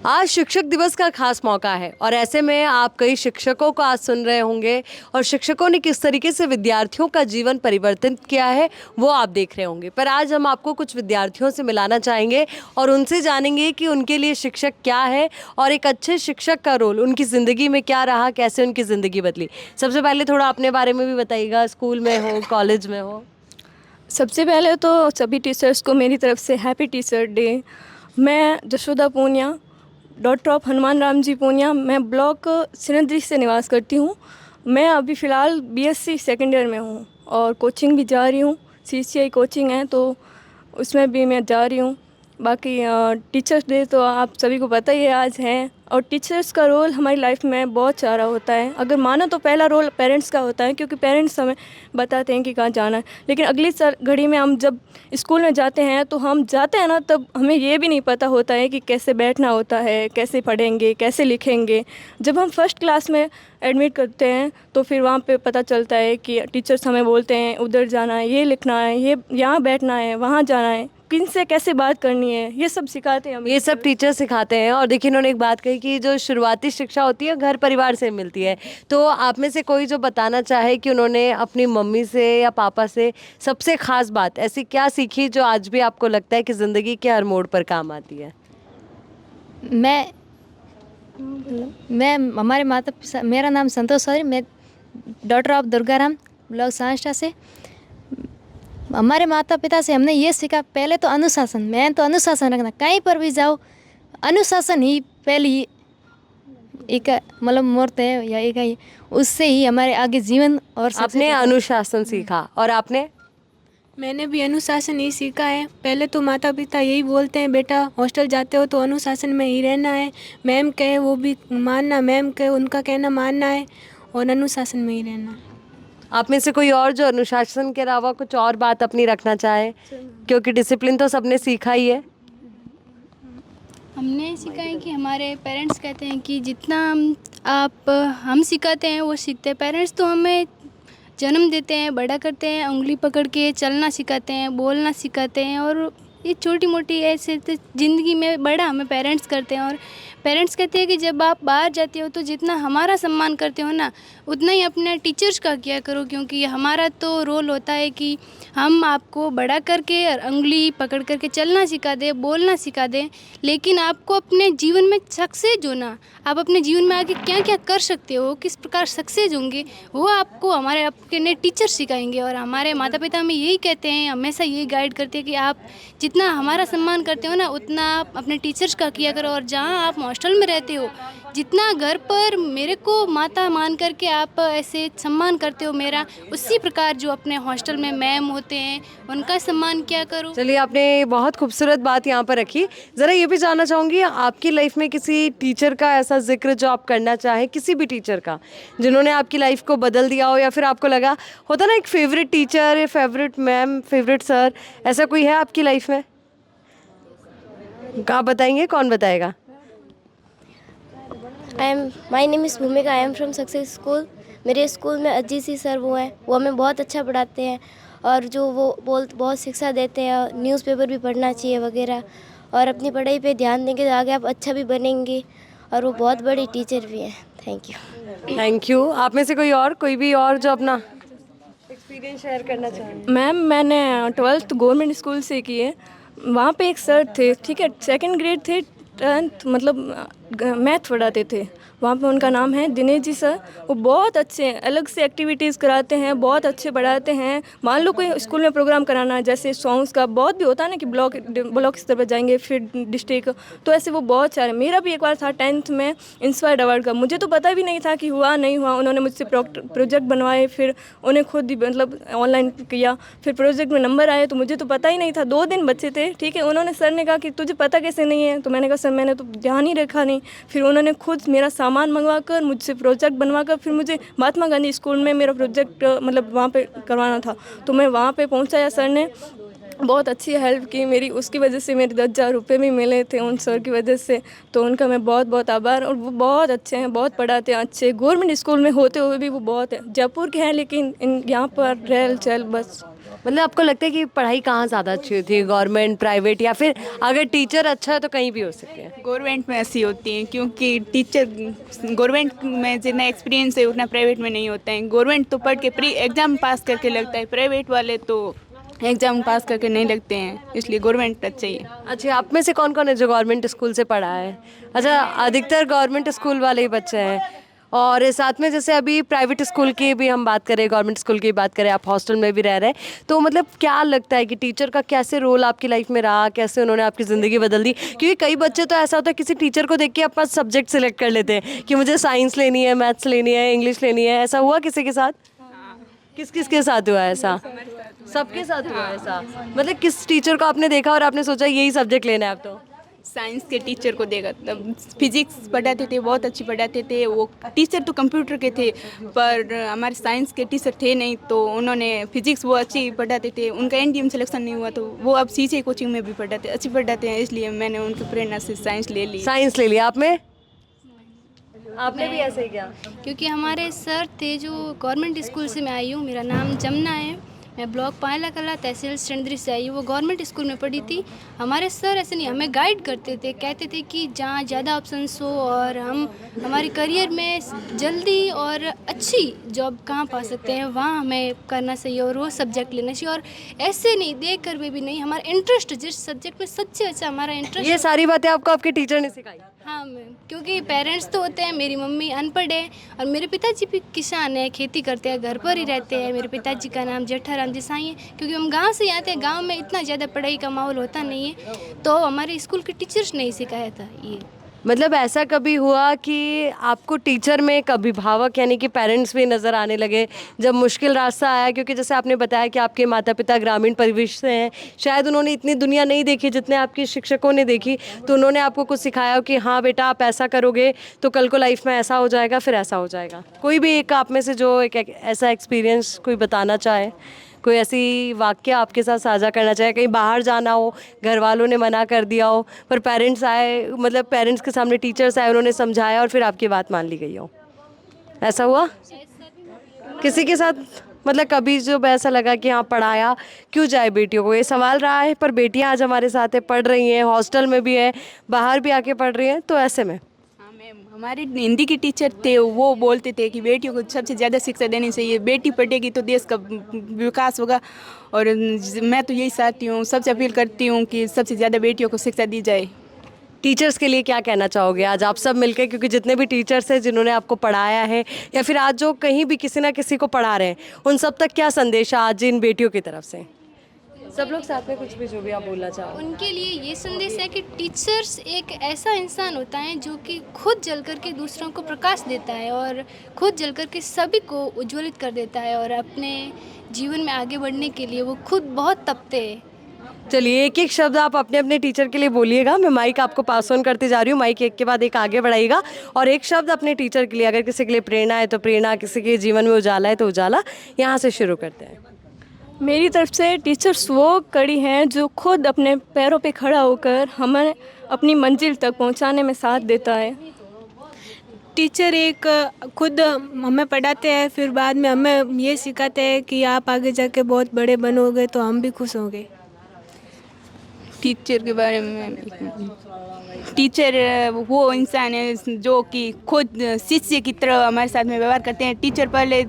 आज शिक्षक दिवस का खास मौका है और ऐसे में आप कई शिक्षकों को आज सुन रहे होंगे और शिक्षकों ने किस तरीके से विद्यार्थियों का जीवन परिवर्तित किया है वो आप देख रहे होंगे। पर आज हम आपको कुछ विद्यार्थियों से मिलाना चाहेंगे और उनसे जानेंगे कि उनके लिए शिक्षक क्या है और एक अच्छे शिक्षक का रोल उनकी ज़िंदगी में क्या रहा, कैसे उनकी ज़िंदगी बदली। सबसे पहले थोड़ा अपने बारे में भी बताइएगा, स्कूल में हो, कॉलेज में हो। सबसे पहले तो सभी टीचर्स को मेरी तरफ से हैप्पी टीचर डे। मैं जशोदा पूनिया, डॉटर ऑफ हनुमान राम जी पूनिया, मैं ब्लॉक सिनद्री से निवास करती हूँ। मैं अभी फ़िलहाल बीएससी सेकेंड ईयर में हूँ और कोचिंग भी जा रही हूँ। सीसीआई कोचिंग है तो उसमें भी मैं जा रही हूँ। बाकी टीचर्स डे तो आप सभी को पता ही है आज है, और टीचर्स का रोल हमारी लाइफ में बहुत सारा होता है। अगर मानो तो पहला रोल पेरेंट्स का होता है, क्योंकि पेरेंट्स हमें बताते हैं कि कहाँ जाना है। लेकिन अगली घड़ी में हम जब स्कूल में जाते हैं तो हम जाते हैं ना, तब हमें ये भी नहीं पता होता है कि कैसे बैठना होता है, कैसे पढ़ेंगे, कैसे लिखेंगे। जब हम फर्स्ट क्लास में एडमिट करते हैं तो फिर वहाँ पे पता चलता है कि टीचर्स हमें बोलते हैं उधर जाना है, ये लिखना है, ये यहाँ बैठना है, वहाँ जाना है, किन से कैसे बात करनी है, ये सब सिखाते हैं हमें। ये सब टीचर सिखाते हैं। और देखिए, इन्होंने एक बात कही कि जो शुरुआती शिक्षा होती है घर परिवार से मिलती है। तो आप में से कोई जो बताना चाहे कि उन्होंने अपनी मम्मी से या पापा से सबसे खास बात ऐसी क्या सीखी जो आज भी आपको लगता है कि ज़िंदगी के हर मोड़ पर काम आती है? मैं हमारे माता, मेरा नाम संतोष सौरी, मैं डॉटर ऑफ दुर्गाराम, ब्लॉक सांस्टा से। हमारे माता पिता से हमने ये सीखा, पहले तो अनुशासन, मैं तो अनुशासन रखना, कहीं पर भी जाओ अनुशासन ही पहली एक मतलब मूर्त है या एक है, उससे ही हमारे आगे जीवन। और आपने अनुशासन सीखा और आपने? मैंने भी अनुशासन ही सीखा है। पहले तो माता पिता यही बोलते हैं, बेटा हॉस्टल जाते हो तो अनुशासन में ही रहना है, मैम कहे वो भी मानना, मैम कहे उनका कहना मानना है और अनुशासन में ही रहना है। आप में से कोई और जो अनुशासन के अलावा कुछ और बात अपनी रखना चाहे, क्योंकि डिसिप्लिन तो सबने सीखा ही है। हमने सीखा है कि हमारे पेरेंट्स कहते हैं कि जितना हम सिखाते हैं वो सीखते हैं। पेरेंट्स तो हमें जन्म देते हैं, बड़ा करते हैं, उंगली पकड़ के चलना सिखाते हैं, बोलना सिखाते हैं, और ये छोटी मोटी ऐसे तो ज़िंदगी में बड़ा हमें पेरेंट्स करते हैं। और पेरेंट्स कहते हैं कि जब आप बाहर जाते हो तो जितना हमारा सम्मान करते हो ना, उतना ही अपने टीचर्स का किया करो, क्योंकि हमारा तो रोल होता है कि हम आपको बड़ा करके और उंगली पकड़ करके चलना सिखा दें, बोलना सिखा दें। लेकिन आपको अपने जीवन में सक्सेस होना, आप अपने जीवन में आगे क्या क्या कर सकते हो, किस प्रकार सक्सेस होंगे, वो आपको हमारे अपने टीचर सिखाएंगे। और हमारे माता पिता हमें यही कहते हैं, हमेशा यही गाइड करते हैं कि आप जितना हमारा सम्मान करते हो ना, उतना आप अपने टीचर्स का किया करो। और जहाँ आप हॉस्टल में रहते हो, जितना घर पर मेरे को माता मान करके आप ऐसे सम्मान करते हो मेरा, उसी प्रकार जो अपने हॉस्टल में मैम होते हैं उनका सम्मान किया करो। चलिए, आपने बहुत खूबसूरत बात यहाँ पर रखी। ज़रा ये भी जानना चाहूँगी, आपकी लाइफ में किसी टीचर का ऐसा जिक्र जो आप करना चाहें, किसी भी टीचर का जिन्होंने आपकी लाइफ को बदल दिया हो, या फिर आपको लगा होता ना एक फेवरेट टीचर या फेवरेट मैम, फेवरेट सर, ऐसा कोई है आपकी लाइफ में? आप बताएंगे, कौन बताएगा? माई नेम इज़ भूमिका, I am from success school. मेरे स्कूल में अजीत सी सर वो हैं, वो हमें बहुत अच्छा पढ़ाते हैं और जो वो बहुत शिक्षा देते हैं। न्यूज़पेपर भी पढ़ना चाहिए वगैरह, और अपनी पढ़ाई पे ध्यान देंगे तो आगे आप अच्छा भी बनेंगे, और वो बहुत बड़ी टीचर भी हैं। Thank you. Thank you. आप में से कोई भी और जो अपना एक्सपीरियंस शेयर करना चाहें? मैम, मैंने 12th गवर्नमेंट स्कूल से की है। वहाँ पे एक सर थे, ठीक है, सेकंड ग्रेड थे, 10th मतलब मैथ पढ़ाते थे। वहाँ पे उनका नाम है दिनेश जी सर। वो बहुत अच्छे हैं, अलग से एक्टिविटीज़ कराते हैं, बहुत अच्छे पढ़ाते हैं। मान लो कोई स्कूल में प्रोग्राम कराना है, जैसे सॉन्ग्स का बहुत भी होता है ना कि ब्लॉक स्तर पर जाएंगे, फिर डिस्ट्रिक्ट, तो ऐसे वो बहुत सारे। मेरा भी एक बार था 10th में इंस्पायर्ड अवार्ड का, मुझे तो पता भी नहीं था कि हुआ नहीं हुआ। उन्होंने मुझसे प्रोजेक्ट बनवाए, फिर उन्हें खुद ही मतलब ऑनलाइन किया, फिर प्रोजेक्ट में नंबर आए, तो मुझे तो पता ही नहीं था। 2 दिन बच्चे थे, ठीक है। उन्होंने सर ने कहा कि तुझे पता कैसे नहीं है, तो मैंने कहा सर मैंने तो ध्यान ही रखा नहीं। फिर उन्होंने खुद मेरा सामान मंगवाकर मुझसे प्रोजेक्ट बनवाकर, फिर मुझे महात्मा गांधी स्कूल में मेरा प्रोजेक्ट मतलब वहाँ पे करवाना था, तो मैं वहाँ पे पहुँचाया। सर ने बहुत अच्छी हेल्प की मेरी, उसकी वजह से मेरे 10,000 रुपये भी मिले थे उन सर की वजह से। तो उनका मैं बहुत बहुत आभार। और वो बहुत अच्छे हैं, बहुत पढ़ाते हैं अच्छे। गवर्नमेंट स्कूल में होते हुए भी वो बहुत है, जयपुर के हैं लेकिन यहाँ पर रेल चल बस। मतलब आपको लगता है कि पढ़ाई कहाँ ज़्यादा अच्छी होती है, गवर्नमेंट, प्राइवेट, या फिर अगर टीचर अच्छा है तो कहीं भी हो सकते हैं? गवर्नमेंट में ऐसी होती हैं क्योंकि टीचर गवर्नमेंट में जितना एक्सपीरियंस है उतना प्राइवेट में नहीं होता है। गवर्नमेंट तो पढ़ के प्री एग्ज़ाम पास करके लगता है, प्राइवेट वाले तो एग्ज़ाम पास करके नहीं लगते हैं, इसलिए गवर्नमेंट अच्छा ही है। अच्छा, आप में से कौन कौन है जो गवर्नमेंट स्कूल से पढ़ा है? अच्छा, अधिकतर गवर्नमेंट स्कूल वाले ही बच्चे हैं। और साथ में जैसे अभी प्राइवेट स्कूल की भी हम बात करें, गवर्नमेंट स्कूल की बात करें, आप हॉस्टल में भी रह रहे हैं, तो मतलब क्या लगता है कि टीचर का कैसे रोल आपकी लाइफ में रहा, कैसे उन्होंने आपकी ज़िंदगी बदल दी? क्योंकि कई बच्चे तो ऐसा होता है किसी टीचर को देख के अपना सब्जेक्ट सेलेक्ट कर लेते हैं कि मुझे साइंस लेनी है, मैथ्स लेनी है, इंग्लिश लेनी है। ऐसा हुआ किसी के साथ? किस किस के साथ हुआ है ऐसा? सबके साथ हुआ है ऐसा? मतलब किस टीचर को आपने देखा और आपने सोचा यही सब्जेक्ट लेना है अब तो? साइंस के टीचर को देखा, तब फिजिक्स पढ़ाते थे, बहुत अच्छी पढ़ाते थे। वो टीचर तो कंप्यूटर के थे पर हमारे साइंस के टीचर थे नहीं, तो उन्होंने फिजिक्स वो अच्छी पढ़ाते थे। उनका एनडीएम सिलेक्शन नहीं हुआ तो वो अब सीजे कोचिंग में भी पढ़ाते, अच्छी पढ़ाते हैं, इसलिए मैंने उनकी प्रेरणा से साइंस ले ली। साइंस ले लिया आपने? आपने भी ऐसे ही किया? क्योंकि हमारे सर थे जो गवर्नमेंट स्कूल से मैं आई हूँ। मेरा नाम जमुना है, मैं ब्लॉक पायला कला तहसील सिंदरी से आई हूँ। वो गवर्नमेंट स्कूल में पढ़ी थी। हमारे सर ऐसे नहीं, हमें गाइड करते थे, कहते थे कि जहाँ ज़्यादा ऑप्शंस हो और हम हमारे करियर में जल्दी और अच्छी जॉब कहाँ पा सकते हैं वहाँ हमें करना चाहिए और वो सब्जेक्ट लेना चाहिए। और ऐसे नहीं देख कर भी नहीं, हमारा इंटरेस्ट जिस सब्जेक्ट में सबसे अच्छा हमारा इंटरेस्ट। ये सारी बातें आपको आपके टीचर ने सिखाई? हाँ मैम, क्योंकि पेरेंट्स तो होते हैं, मेरी मम्मी अनपढ़ है और मेरे पिताजी भी किसान है, खेती करते हैं, घर पर ही रहते हैं। मेरे पिताजी का नाम जेठाराम देसाई है। क्योंकि हम गांव से आते हैं, गांव में इतना ज़्यादा पढ़ाई का माहौल होता नहीं है, तो हमारे स्कूल के टीचर्स ने ही सिखाया था ये। मतलब ऐसा कभी हुआ कि आपको टीचर में एक अभिभावक यानी कि पेरेंट्स भी नज़र आने लगे जब मुश्किल रास्ता आया? क्योंकि जैसे आपने बताया कि आपके माता पिता ग्रामीण परिवेश से हैं, शायद उन्होंने इतनी दुनिया नहीं देखी जितने आपके शिक्षकों ने देखी, तो उन्होंने आपको कुछ सिखाया कि हाँ बेटा आप ऐसा करोगे तो कल को लाइफ में ऐसा हो जाएगा, फिर ऐसा हो जाएगा। कोई भी एक आप में से जो एक ऐसा एक्सपीरियंस कोई बताना चाहे, कोई ऐसी वाक्य आपके साथ साझा करना चाहे, कहीं बाहर जाना हो, घर वालों ने मना कर दिया हो पर पेरेंट्स आए, मतलब पेरेंट्स के सामने टीचर्स आए, उन्होंने समझाया और फिर आपकी बात मान ली गई हो, ऐसा हुआ किसी के साथ? मतलब कभी जब ऐसा लगा कि हाँ पढ़ाया क्यों जाए बेटियों को, ये सवाल रहा है, पर बेटियां आज हमारे साथ है, पढ़ रही हैं, हॉस्टल में भी है, बाहर भी आके पढ़ रही हैं, तो ऐसे में? हाँ मैम, हमारे हिंदी के टीचर थे, वो बोलते थे कि बेटियों को सबसे ज़्यादा शिक्षा देनी चाहिए, बेटी पढ़ेगी तो देश का विकास होगा। और मैं तो यही चाहती हूँ, सबसे अपील करती हूँ कि सबसे ज़्यादा बेटियों को शिक्षा दी जाए। टीचर्स के लिए क्या कहना चाहोगे आज आप सब मिलकर, क्योंकि जितने भी टीचर्स हैं जिन्होंने आपको पढ़ाया है या फिर आज जो कहीं भी किसी ना किसी को पढ़ा रहे हैं, उन सब तक क्या संदेश है आज इन बेटियों की तरफ से? सब लोग साथ में कुछ भी जो भी आप बोलना चाहो। उनके लिए ये संदेश है कि टीचर्स एक ऐसा इंसान होता है जो कि खुद जल करके दूसरों को प्रकाश देता है और खुद जल करके सभी को उज्ज्वलित कर देता है और अपने जीवन में आगे बढ़ने के लिए वो खुद बहुत तपते हैं। चलिए एक एक शब्द आप अपने अपने टीचर के लिए बोलिएगा। मैं माइक आपको पास ऑन करती जा रही हूँ, माइक एक के बाद एक आगे बढ़ाइएगा और एक शब्द अपने टीचर के लिए। अगर किसी के लिए प्रेरणा है तो प्रेरणा, किसी के जीवन में उजाला है तो उजाला। यहाँ से शुरू करते हैं। मेरी तरफ से टीचर्स वो कड़ी हैं जो खुद अपने पैरों पे खड़ा होकर हमें अपनी मंजिल तक पहुंचाने में साथ देता है। टीचर एक खुद हमें पढ़ाते हैं, फिर बाद में हमें ये सिखाते हैं कि आप आगे जाके बहुत बड़े बनोगे तो हम भी खुश होंगे। टीचर के बारे में, टीचर वो इंसान है जो कि खुद शिष्य की तरह हमारे साथ में व्यवहार करते हैं। टीचर पहले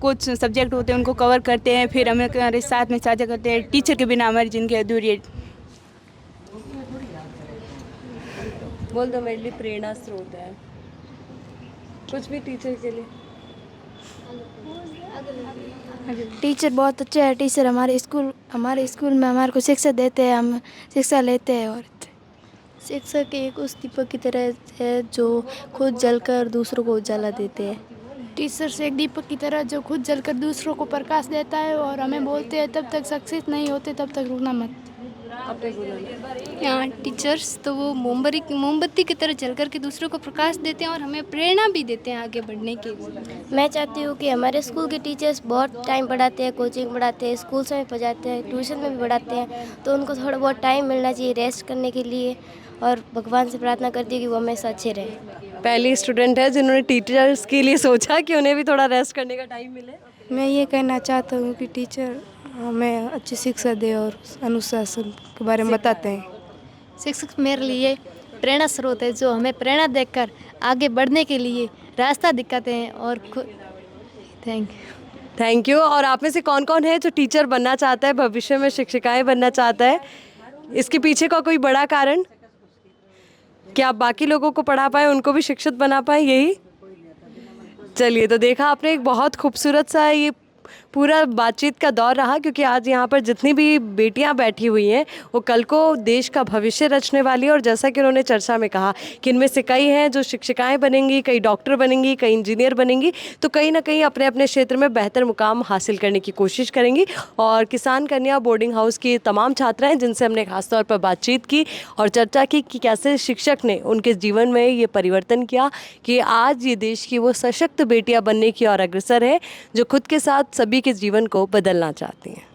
कुछ सब्जेक्ट होते हैं उनको कवर करते हैं, फिर हमारे साथ में साझा करते हैं। टीचर के बिना हमारी जिंदगी अधूरी है। बोल दो मेरे लिए प्रेरणा स्रोत है कुछ भी टीचर के लिए। टीचर बहुत अच्छे हैं। टीचर हमारे स्कूल में हमारे को शिक्षा देते हैं, हम शिक्षा लेते हैं। और शिक्षक एक उस दीपक की तरह है जो खुद जलकर दूसरों को उजाला देते हैं। टीचर्स एक दीपक की तरह जो खुद जलकर दूसरों को प्रकाश देता है और हमें बोलते हैं तब तक सक्सेस नहीं होते तब तक रुकना मत। यहाँ टीचर्स तो वो मोमबत्ती की तरह जल करके दूसरों को प्रकाश देते हैं और हमें प्रेरणा भी देते हैं आगे बढ़ने की। मैं चाहती हूँ कि हमारे स्कूल के टीचर्स बहुत टाइम पढ़ाते हैं, कोचिंग पढ़ाते हैं, स्कूल्स में पढ़ाते हैं, ट्यूशन में भी पढ़ाते हैं, तो उनको थोड़ा बहुत टाइम मिलना चाहिए रेस्ट करने के लिए, और भगवान से प्रार्थना करती हूँ कि वो हमेशा अच्छे रहें। पहली स्टूडेंट है जिन्होंने टीचर्स के लिए सोचा कि उन्हें भी थोड़ा रेस्ट करने का टाइम मिले। मैं ये कहना चाहता हूँ कि टीचर हमें अच्छी शिक्षा दे और अनुशासन के बारे में बताते हैं। शिक्षक मेरे लिए प्रेरणा स्रोत है, जो हमें प्रेरणा देकर आगे बढ़ने के लिए रास्ता दिखाते हैं। और थैंक यू। और आप में से कौन कौन है जो टीचर बनना चाहता है, भविष्य में शिक्षिकाएं बनना चाहता है? इसके पीछे का कोई बड़ा कारण कि आप बाकी लोगों को पढ़ा पाए, उनको भी शिक्षित बना पाए, यही? चलिए, तो देखा आपने, एक बहुत खूबसूरत सा ये पूरा बातचीत का दौर रहा, क्योंकि आज यहाँ पर जितनी भी बेटियाँ बैठी हुई हैं वो कल को देश का भविष्य रचने वाली है। और जैसा कि उन्होंने चर्चा में कहा कि इनमें से कई हैं जो शिक्षिकाएं बनेंगी, कई डॉक्टर बनेंगी, कई इंजीनियर बनेंगी, तो कहीं ना कहीं अपने अपने क्षेत्र में बेहतर मुकाम हासिल करने की कोशिश करेंगी। और किसान कन्या बोर्डिंग हाउस की तमाम छात्राएँ जिनसे हमने खासतौर पर बातचीत की और चर्चा की कि कैसे शिक्षक ने उनके जीवन में ये परिवर्तन किया कि आज ये देश की वो सशक्त बेटियाँ बनने की ओर अग्रसर है, जो खुद के साथ सभी के जीवन को बदलना चाहती हैं।